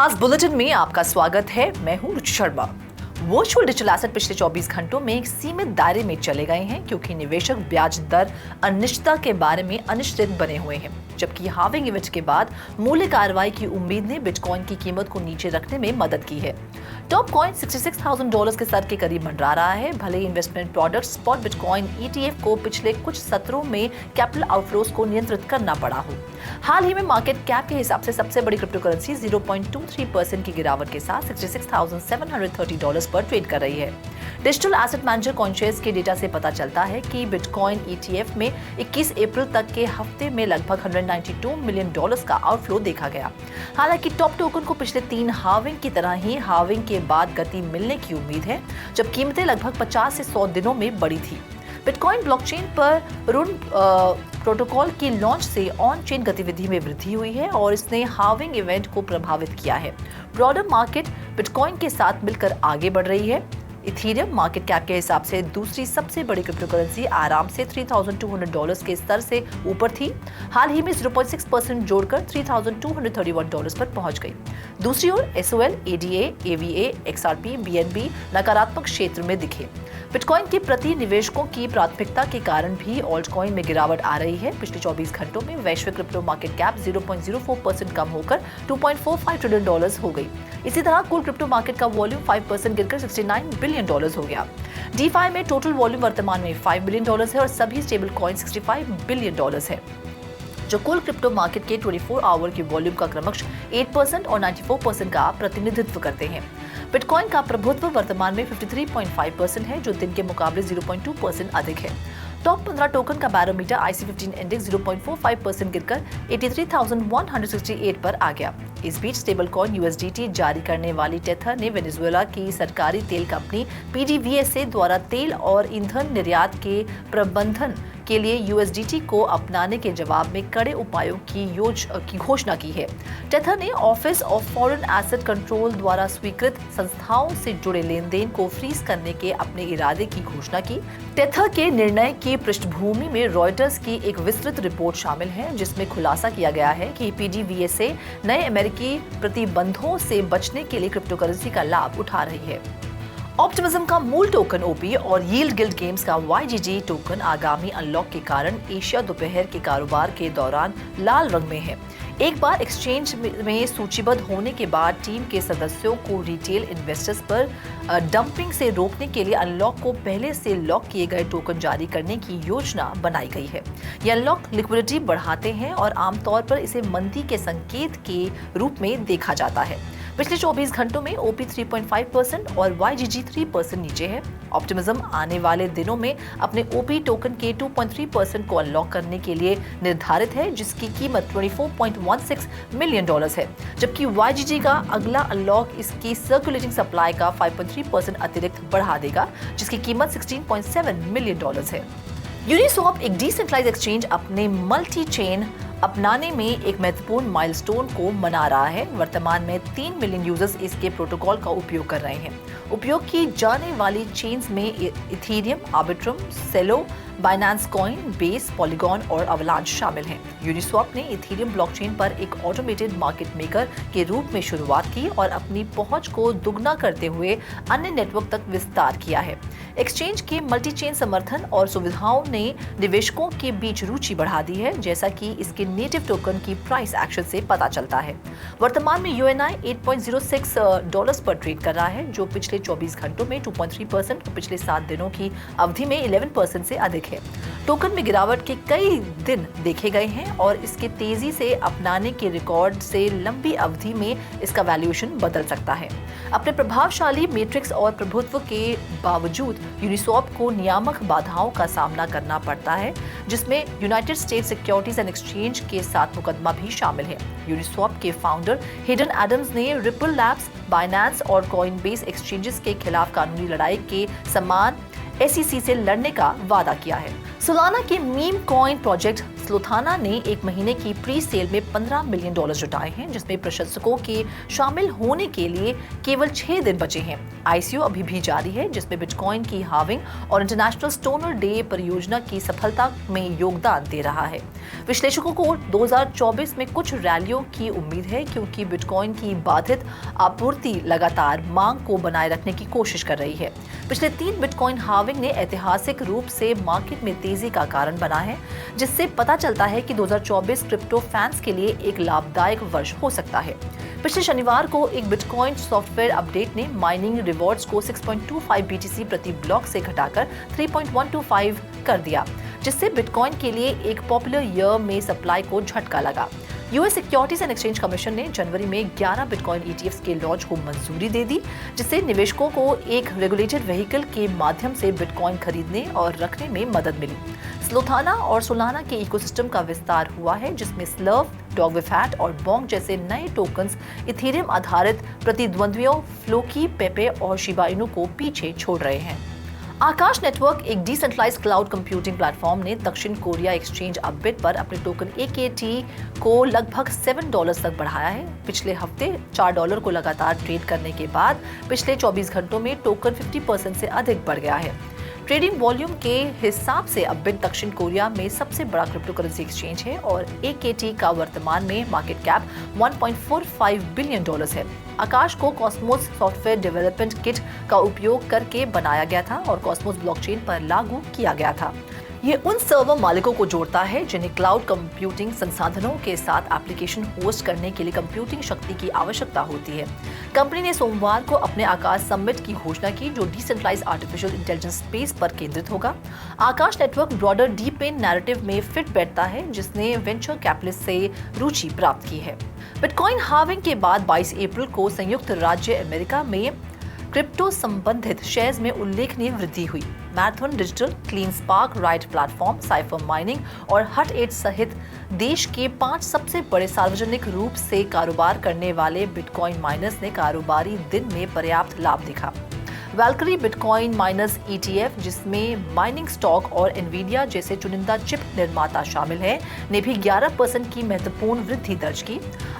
खास बुलेटिन में आपका स्वागत है। मैं हूं रुचि शर्मा। वर्चुअल डिजिटल एसेट पिछले 24 घंटों में एक सीमित दायरे में चले गए हैं क्योंकि निवेशक ब्याज दर अनिश्चितता के बारे में अनिश्चित बने हुए हैं, जबकि हार्विंग इवेंट के बाद मूल्य कार्रवाई की उम्मीद ने बिटकॉइन की कीमत को नीचे रखने में मदद की है। टॉप कॉइन $66,000 के स्तर के करीब मंडरा रहा है। भले ही investment product spot bitcoin ETF को पिछले कुछ सत्रों में कैपिटल आउटफ्लोज को नियंत्रित करना पड़ा हो। हाल ही में मार्केट कैप के हिसाब से सबसे बड़ी क्रिप्टो करेंसी 0.23% की गिरावट के साथ $66,730 पर ट्रेड कर रही है। डिजिटल एसेट मैनेजर कॉइनशेयर्स के डेटा से पता चलता है कि बिटकॉइन ETF में 21 अप्रैल तक के हफ्ते में लगभग $192 मिलियन का आउटफ्लो देखा गया। हालांकि टॉप टोकन को पिछले 3 हार्विंग की तरह ही हार्विंग के बाद गति मिलने की उम्मीद है, जब कीमतें लगभग 50 से 100 दिनों में बढ़ी थी। बिटकॉइन ब्लॉकचेन पर रुन प्रोटोकॉल की लॉन्च से ऑन चेन गतिविधि में वृद्धि हुई है और इसने हार्विंग इवेंट को प्रभावित किया है। ब्रॉडर मार्केट बिटकॉइन के साथ मिलकर आगे बढ़ रही है। इथेरियम मार्केट कैप के हिसाब से दूसरी सबसे बड़ी क्रिप्टो करेंसी आराम से $3,200 के स्तर से ऊपर थी। हाल ही में 0.6% जोड़कर $3,231 पर पहुंच गई। दूसरी ओर SOL, ADA, AVA, XRP, BNB नकारात्मक क्षेत्र में दिखे। बिटकॉइन के प्रति निवेशकों की प्राथमिकता के कारण भी ऑल्ट कॉइन में गिरावट आ रही है। पिछले 24 घंटों में वैश्विक क्रिप्टो मार्केट कैप 0.04% कम होकर $2.45 ट्रिलियन हो गई। इसी तरह कुल क्रिप्टो मार्केट का वॉल्यूम 5% गिरकर $69 बिलियन हो गया। DeFi में टोटल वॉल्यूम वर्तमान में $5 बिलियन है और सभी स्टेबल कॉइन $65 बिलियन है, जो कुल क्रिप्टो मार्केट के 24 आवर की वॉल्यूम का क्रमशः 8% और 94% का प्रतिनिधित्व करते हैं। बिटकॉइन का प्रभुत्व वर्तमान में 53.5% है, जो दिन के मुकाबले 0.2% अधिक है। टॉप 15 टोकन का बैरोमीटर IC15 इंडेक्स 0.45% गिरकर 83,168 पर आ गया। इस बीच स्टेबल कॉइन USDT जारी करने वाली टेथर ने वेनेजुएला की सरकारी तेल कंपनी PDVSA द्वारा तेल और ईंधन निर्यात के प्रबंधन के लिए USDT को अपनाने के जवाब में कड़े उपायों की घोषणा की है। टेथर ने office of foreign asset control द्वारा स्वीकृत संस्थाओं से जुड़े लेन-देन को फ्रीज करने के अपने इरादे की घोषणा की। टेथर के निर्णय की पृष्ठभूमि में रॉयटर्स की एक विस्तृत रिपोर्ट शामिल है, जिसमें खुलासा किया गया है कि PDVSA नए अमेरिकी प्रतिबंधों से बचने के लिए क्रिप्टो करेंसी का लाभ उठा रही है। ऑप्टिमिज्म का मूल टोकन OP और यील्ड गिल्ड गेम्स का YGG टोकन आगामी अनलॉक के कारण एशिया दोपहर के कारोबार के दौरान लाल रंग में है। एक बार एक्सचेंज में सूचीबद्ध होने के बाद टीम के सदस्यों को रिटेल इन्वेस्टर्स पर डंपिंग से रोकने के लिए अनलॉक को पहले से लॉक किए गए टोकन जारी करने की योजना बनाई गई है। ये अनलॉक लिक्विडिटी बढ़ाते हैं और आमतौर पर इसे मंदी के संकेत के रूप में देखा जाता है। पिछले 24 घंटों में OP 3.5% और YGG 3% नीचे है। ऑप्टिमिज्म आने वाले दिनों में अपने OP टोकन के 2.3% को अनलॉक करने के लिए निर्धारित है, जिसकी कीमत $24.16 मिलियन है, जबकि YGG का अगला अनलॉक इसकी सर्कुलेटिंग सप्लाई का 5.3% अतिरिक्त बढ़ा देगा, जिसकी कीमत $16.7 मिलियन है। यूनिस्वैप एक डिसेंट्रलाइज्ड एक्सचेंज अपने मल्टी चेन अपनाने में एक महत्वपूर्ण माइलस्टोन को मना रहा है। वर्तमान में 3 मिलियन यूजर्स इसके प्रोटोकॉल का उपयोग कर रहे हैं। उपयोग की जाने वाली चेन्स में इथेरियम, आर्बिट्रम, सेलो, बाइनेंस कॉइन, बेस, पॉलीगॉन और अवलांच शामिल हैं। यूनिस्वैप ने इथेरियम ब्लॉकचेन पर एक ऑटोमेटेड मार्केट मेकर के रूप में शुरुआत की और अपनी पहुंच को दुगना करते हुए अन्य नेटवर्क तक विस्तार किया है। एक्सचेंज के मल्टी चेन समर्थन और सुविधाओं ने निवेशकों के बीच रुचि बढ़ा दी है, जैसा कि इसके नेटिव टोकन की प्राइस एक्शन से पता चलता है। वर्तमान में UNI $8.06 पर ट्रेड कर रहा है, जो पिछले 24 घंटों में 2.3% और पिछले 7 दिनों की अवधि में 11% से अधिक है। टोकन में गिरावट के कई दिन देखे गए हैं और इसके तेजी से अपनाने के रिकॉर्ड से लंबी अवधि में इसका वैल्यूएशन बदल सकता है। अपने प्रभावशाली मैट्रिक्स और प्रभुत्व के बावजूद यूनिस्वैप को नियामक बाधाओं का सामना करना पड़ता है, जिसमें United states securities and exchange के साथ मुकदमा भी शामिल है। यूनिस्वैप के फाउंडर हेडन एडम्स ने रिपल लैब्स, बाइनेंस और कॉइनबेस एक्सचेंजेस के खिलाफ कानूनी लड़ाई के समान SEC से लड़ने का वादा किया है। सोलाना के मीम कॉइन प्रोजेक्ट स्लोथाना ने एक महीने की प्री सेल में $15 मिलियन जुटाए हैं, जिसमें प्रशंसकों के शामिल होने के लिए केवल 6 दिन बचे हैं। ICO अभी भी जारी है, जिसमें बिटकॉइन की हार्विंग और इंटरनेशनल स्टोनर डे परियोजना की सफलता में योगदान दे रहा है। विश्लेषकों को 2024 में कुछ रैलियों की उम्मीद है, क्योंकि बिटकॉइन की बाधित आपूर्ति लगातार मांग को बनाए रखने की कोशिश कर रही है। पिछले 3 बिटकॉइन हार्विंग ने ऐतिहासिक रूप से मार्केट में तेजी का कारण बना है, जिससे पता चलता है कि 2024 क्रिप्टो फैंस के लिए एक लाभदायक वर्ष हो सकता है। पिछले शनिवार को एक बिटकॉइन सॉफ्टवेयर अपडेट ने माइनिंग रिवॉर्ड्स को 6.25 BTC प्रति ब्लॉक से घटाकर 3.125 कर दिया, जिससे बिटकॉइन के लिए एक पॉपुलर ईयर में सप्लाई को झटका लगा। US securities and exchange commission ने जनवरी में 11 बिटकॉइन ETFs के लॉन्च को मंजूरी दे दी, जिससे निवेशकों को एक रेगुलेटेड व्हीकल के माध्यम से बिटकॉइन खरीदने और रखने में मदद मिली। स्लोथाना और सोलाना के इकोसिस्टम का विस्तार हुआ है, जिसमें स्लर्व, डॉगविफैट और बोंग जैसे नए टोकन्स इथेरियम आधारित प्रतिद्वंद्वियों फ्लोकी, पेपे और शिबा इनु को पीछे छोड़ रहे हैं। आकाश नेटवर्क, एक डिसेंट्रलाइज्ड क्लाउड कंप्यूटिंग प्लेटफॉर्म ने दक्षिण कोरिया एक्सचेंज अपबिट पर अपने टोकन AKT को लगभग $7 तक बढ़ाया है। पिछले हफ्ते $4 को लगातार ट्रेड करने के बाद पिछले 24 घंटों में टोकन 50% से अधिक बढ़ गया है। ट्रेडिंग वॉल्यूम के हिसाब से अपबिट दक्षिण कोरिया में सबसे बड़ा क्रिप्टो करेंसी एक्सचेंज है और AKT का वर्तमान में मार्केट कैप $1.45 बिलियन है। आकाश को कॉस्मोस सॉफ्टवेयर डेवलपमेंट किट का उपयोग करके बनाया गया था और कॉस्मोस ब्लॉकचेन पर लागू किया गया था। ये उन सर्वर मालिकों को जोड़ता है जिन्हें क्लाउड कंप्यूटिंग संसाधनों के साथ एप्लीकेशन होस्ट करने के लिए कंप्यूटिंग शक्ति की आवश्यकता होती है। कंपनी ने सोमवार को अपने आकाश समिट की घोषणा की, जो डिसेंट्रलाइज्ड आर्टिफिशियल इंटेलिजेंस स्पेस पर केंद्रित होगा। आकाश नेटवर्क ब्रॉडर डीपेन नैरेटिव में फिट बैठता है, जिसने वेंचर कैपिटलिस्ट से रुचि प्राप्त की है। बिटकॉइन हार्विंग के बाद 22 अप्रैल को संयुक्त राज्य अमेरिका में क्रिप्टो संबंधित शेयर्स में उल्लेखनीय वृद्धि हुई। Marathon digital, clean spark, right platform, cipher mining और हट 8 सहित देश के 5 सबसे बड़े सार्वजनिक रूप से कारोबार करने वाले बिटकॉइन माइनर्स ने कारोबारी दिन में पर्याप्त लाभ दिखा। वैल्करी बिटकॉइन माइनर्स ETF, जिसमें माइनिंग स्टॉक और एनवीडिया जैसे चुनिंदा चिप निर्माता शामिल हैं, ने भी 11% की महत्वपूर्ण वृद्धि दर्ज की।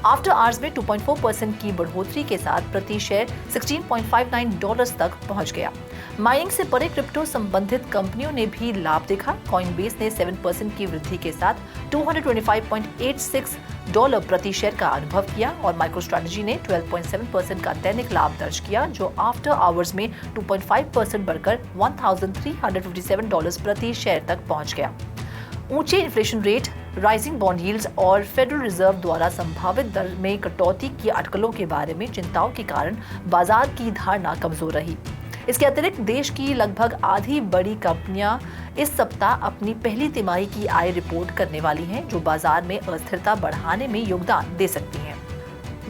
आफ्टर आवर्स में 2.4% की बढ़ोतरी के साथ प्रति शेयर $16.59 तक पहुंच गया। माइनिंग से परे क्रिप्टो संबंधित कंपनियों ने भी लाभ देखा। कॉइनबेस ने 7% की वृद्धि के साथ $225.86 प्रति शेयर का अनुभव किया और माइक्रोस्ट्रेटजी ने 12.7% का दैनिक लाभ दर्ज किया, जो आफ्टर आवर्स में 2.5% बढ़कर $1,357 प्रति शेयर तक पहुंच गया। ऊंचे inflation rate, rising bond yields और फेडरल रिजर्व द्वारा संभावित दर में कटौती की अटकलों के बारे में चिंताओं के कारण बाजार की धारणा कमजोर रही। इसके अतिरिक्त देश की लगभग आधी बड़ी कंपनियां इस सप्ताह अपनी पहली तिमाही की आय रिपोर्ट करने वाली हैं, जो बाजार में अस्थिरता बढ़ाने में योगदान दे सकती हैं।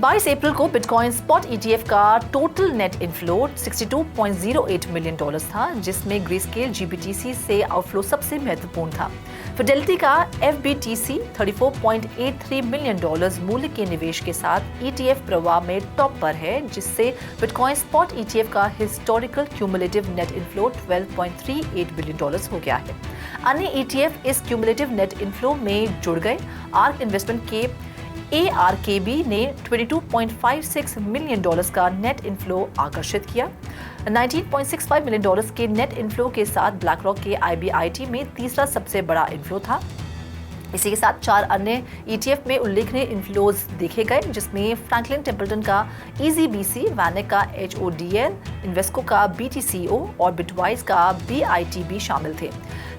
22 अप्रैल को बिटकॉइन स्पॉट ETF का टोटल नेट इनफ्लो $62.08 मिलियन था, जिसमें ग्रेस्केल GBTC से आउटफ्लो सबसे महत्वपूर्ण था। फिडेलिटी का FBTC $34.83 मिलियन मूल्य के निवेश के साथ ETF प्रवाह में टॉप पर है, जिससे बिटकॉइन स्पॉट ETF का historical cumulative net inflow $12.38 billion हो गया है। अन्य ETF इस क्यूमुलेटिव नेट इनफ्लो में जुड़ गए। आर्क इन्वेस्टमेंट के ARKB ने $22.56 मिलियन का नेट इनफ्लो आकर्षित किया। $19.65 मिलियन के नेट इनफ्लो के साथ ब्लैकरॉक के IBIT में तीसरा सबसे बड़ा इनफ्लो था। इसी के साथ 4 अन्य ETF में उल्लेखनीय इनफ्लोज देखे गए, जिसमें फ्रैंकलिन टेम्पल्टन का EZBC, वैनिक का HODL, इन्वेस्को का BTCO और बिटवाइस का BITB शामिल थे।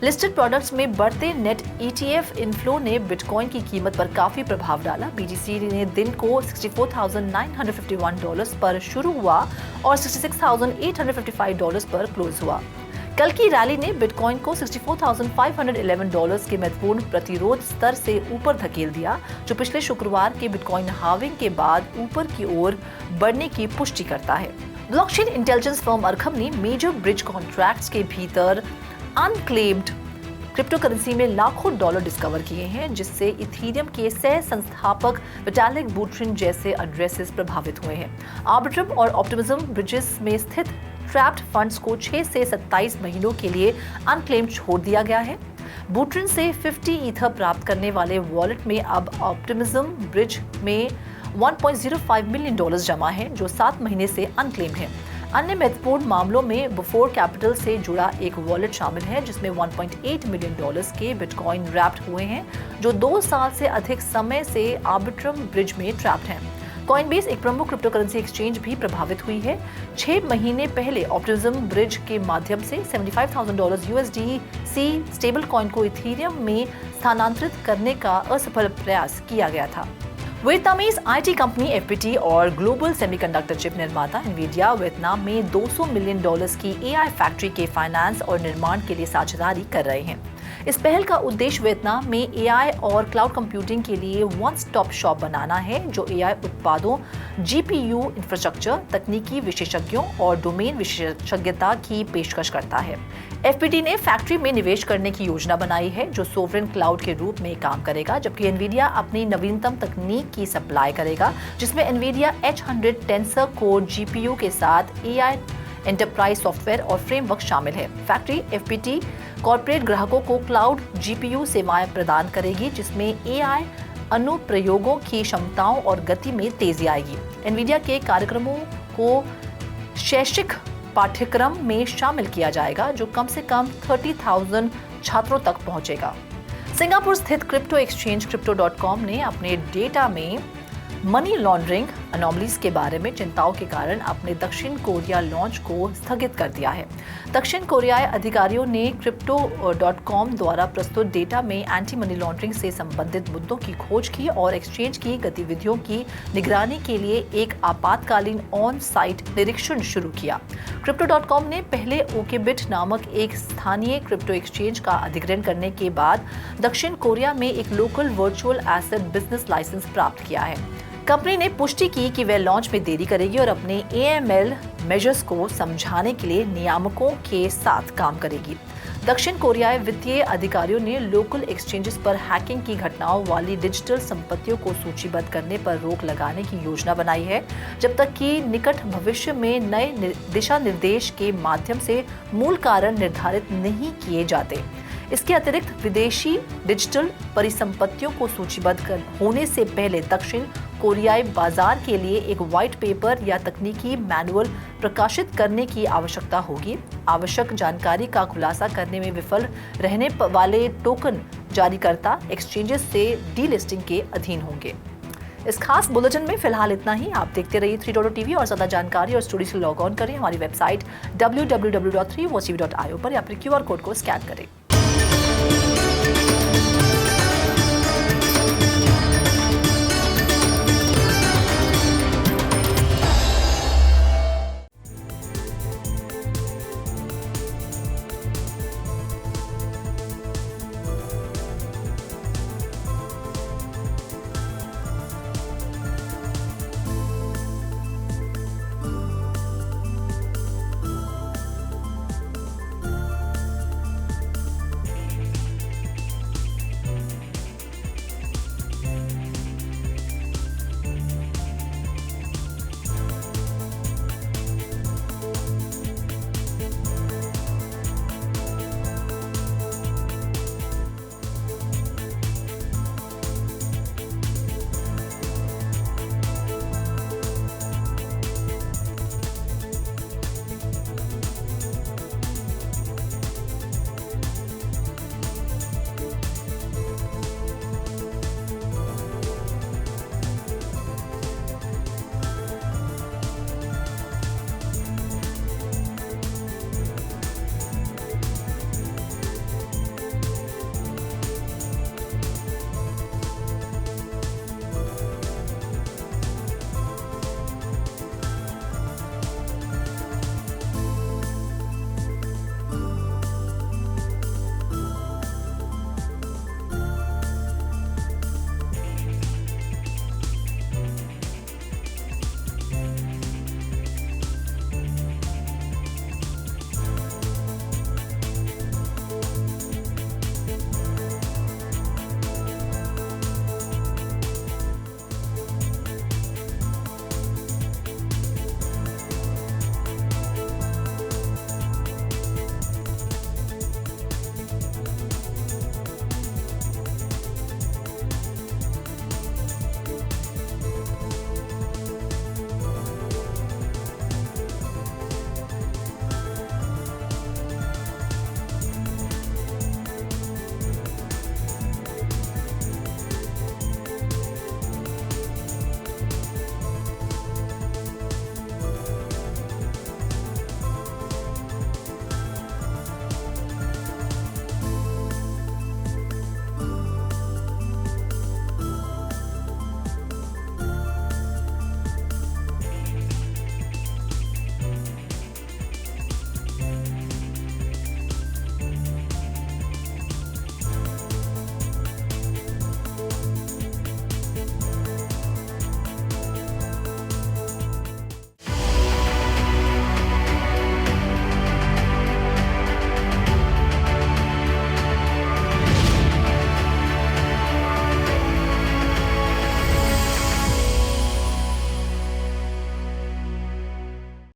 लिस्टेड प्रोडक्ट्स में बढ़ते नेट ETF इनफ्लो ने बिटकॉइन की कीमत पर काफी प्रभाव डाला। BTC ने दिन को $64,951 पर शुरू हुआ और $66,855 पर क्लोज हुआ। कल की रैली ने बिटकॉइन को $64,511 के महत्वपूर्ण प्रतिरोध स्तर से ऊपर धकेल दिया, जो पिछले शुक्रवार के बिटकॉइन हार्विंग के बाद ऊपर की ओर बढ़ने की पुष्टि करता है। ब्लॉकचेन इंटेलिजेंस फर्म अरखम ने मेजर ब्रिज कॉन्ट्रैक्ट्स के भीतर अनक्लेम्ड क्रिप्टो करेंसी में लाखों डॉलर डिस्कवर किए हैं, जिससे इथेरियम के सह संस्थापक विटालिक बुटेरिन जैसे एड्रेसेस प्रभावित हुए हैं। आर्बिट्रम और ऑप्टिमिज्म ब्रिजेस में स्थित ट्रैप्ड फंड्स को 6 से 27 महीनों के लिए अनक्लेम्ड छोड़ दिया गया है। बूट्रिन से 50 ईथर प्राप्त करने वाले वॉलेट में अब ऑप्टिमिज्म ब्रिज में $1.05 मिलियन जमा है, जो 7 महीने से अनक्लेम्ड है। अन्य महत्वपूर्ण मामलों में बुफोर कैपिटल से जुड़ा एक वॉलेट शामिल है, जिसमें $1.8 मिलियन के बिटकॉइन रैप्ड हुए हैं, जो 2 साल से अधिक समय से आर्बिट्रम ब्रिज में ट्रैप्ड हैं। कॉइनबेस, एक प्रमुख क्रिप्टो करेंसी एक्सचेंज, भी प्रभावित हुई है। 6 महीने पहले ऑप्टिमिज्म ब्रिज के माध्यम से $75,000 USDC स्टेबल कॉइन को इथेरियम में स्थानांतरित करने का असफल प्रयास किया गया था। वियतनामीज आईटी कंपनी एफपीटी और ग्लोबल सेमीकंडक्टर चिप निर्माता एनवीडिया वियतनाम में $200 मिलियन की एआई फैक्ट्री के फाइनेंस और निर्माण के लिए साझेदारी कर रहे हैं। इस पहल का उद्देश्य वियतनाम में एआई और क्लाउड कंप्यूटिंग के लिए वन स्टॉप शॉप बनाना है, जो एआई उत्पादों, जीपीयू इंफ्रास्ट्रक्चर, तकनीकी विशेषज्ञों और डोमेन विशेषज्ञता की पेशकश करता है। एफपीटी ने फैक्ट्री में निवेश करने की योजना बनाई है, जो सोवरेन क्लाउड के रूप में काम करेगा, जबकि एनवीडिया अपनी नवीनतम तकनीक की सप्लाई करेगा, जिसमें Nvidia H100 tensor core GPU के साथ एआई एंटरप्राइज सॉफ्टवेयर और फ्रेमवर्क शामिल है। फैक्ट्री एफपीटी कॉर्पोरेट ग्राहकों को क्लाउड जीपीयू सेवाएं प्रदान करेगी, जिसमें एआई अनुप्रयोगों की क्षमताओं और गति में तेजी आएगी। एनवीडिया के कार्यक्रमों को शैक्षिक पाठ्यक्रम में शामिल किया जाएगा, जो कम से कम 30,000 छात्रों तक पहुंचेगा। सिंगापुर स्थित क्रिप्टो एक्सचेंज Crypto.com ने अपने डेटा में मनी लॉन्ड्रिंग अनोमलीज के बारे में चिंताओं के कारण अपने दक्षिण कोरिया लॉन्च को स्थगित कर दिया है। दक्षिण कोरियाई अधिकारियों ने Crypto.com द्वारा प्रस्तुत डेटा में एंटी मनी लॉन्ड्रिंग से संबंधित मुद्दों की खोज की और एक्सचेंज की गतिविधियों की निगरानी के लिए एक आपातकालीन ऑन साइट निरीक्षण शुरू किया। Crypto.com ने पहले ओकेबिट नामक एक स्थानीय क्रिप्टो एक्सचेंज का अधिग्रहण करने के बाद दक्षिण कोरिया में एक local virtual asset business licence प्राप्त किया है। कंपनी ने पुष्टि की कि वह लॉन्च में देरी करेगी और अपने AML मेजर्स को समझाने के लिए नियामकों के साथ काम करेगी। दक्षिण कोरियाई वित्तीय अधिकारियों ने लोकल एक्सचेंजेस पर हैकिंग की घटनाओं वाली डिजिटल संपत्तियों को सूचीबद्ध करने पर रोक लगाने की योजना बनाई है, जब तक कि निकट भविष्य में नए दिशा निर्देश के माध्यम से मूल कारण निर्धारित नहीं किए जाते। इसके अतिरिक्त विदेशी डिजिटल परिसंपत्तियों को सूचीबद्ध होने से पहले दक्षिण कोरियाई बाजार के लिए एक व्हाइट पेपर या तकनीकी मैनुअल प्रकाशित करने की आवश्यकता होगी। आवश्यक जानकारी का खुलासा करने में विफल रहने वाले टोकन जारीकर्ता एक्सचेंजेस से डीलिस्टिंग के अधीन होंगे। इस खास बुलेटिन में फिलहाल इतना ही। आप देखते रहिए 3.TV और ज्यादा जानकारी और स्टोरी से लॉग ऑन करें हमारी वेबसाइट www.3watchtv.io पर या फिर QR कोड को स्कैन करें।